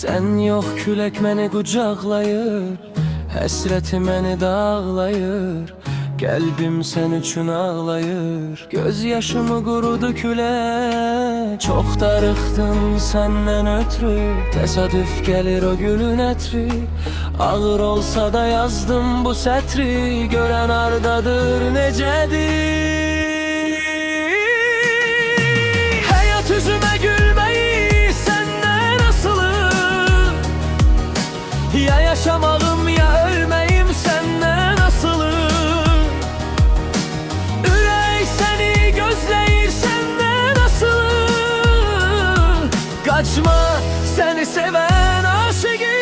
Sen yok külək məni qucaqlayır, həsrəti məni dağlayır. Qəlbim sən üçün ağlayır, göz yaşımı qurudu külə. Çox darıxdım səndən ötürü, təsadüf gəlir o gülün ətri. Ağır olsa da yazdım bu sətri, görən ardadır necədir. Həyat üzümə gülməyi səndən asılı, ya yaşamağım ya ölməyim səndən asılı. Ürək səni gözləyir səndən asılı. Qaçma səni sevən aşiqindən.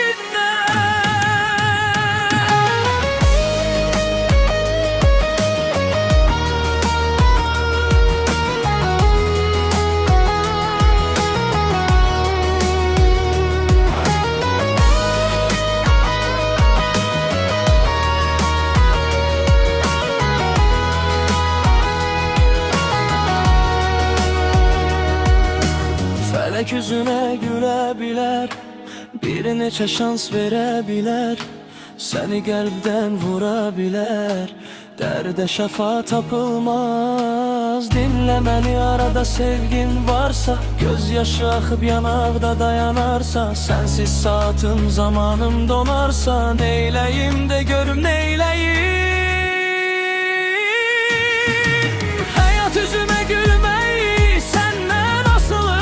Fələk üzünə gülə bilər, bir neçə şans verə bilər, səni qəlbdən vura bilər. Dərdə şəfa tapılmaz, dinlə məni arada sevgin varsa, göz yaşı axıb yanaqda dayanarsa, sənsiz saatım zamanım donarsa, neyləyim də görüm neyləyim. Həyat üzümə gülməyi səndən asılı,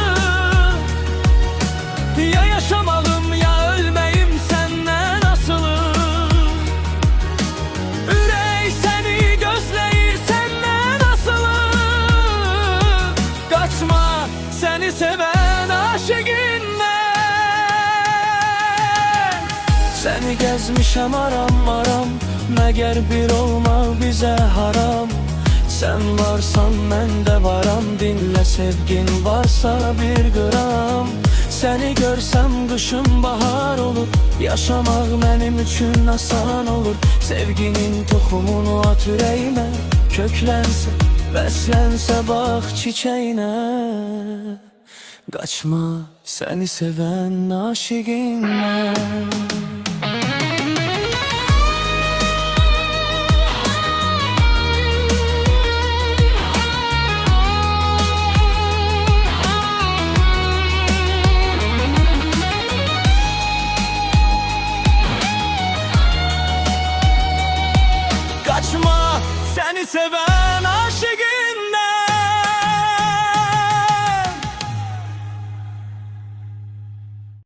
ya yaşamağım ya ölməyim səndən asılı. Ürək səni gözləyir səndən asılı. Qaçma səni sevən aşiqindən. Səni gəzmişəm aram, məgər bir olmaq bizə haram. Sən varsan mən də varam, dinlə sevgin varsa bir qram. Səni görsəm qışım bahar olur, yaşamaq mənim üçün asan olur. Sevginin toxumunu at ürəyimə, köklənsə, bəslənsə bax çiçəyinə. Qaçma səni sevən aşiqindən. Səni sevən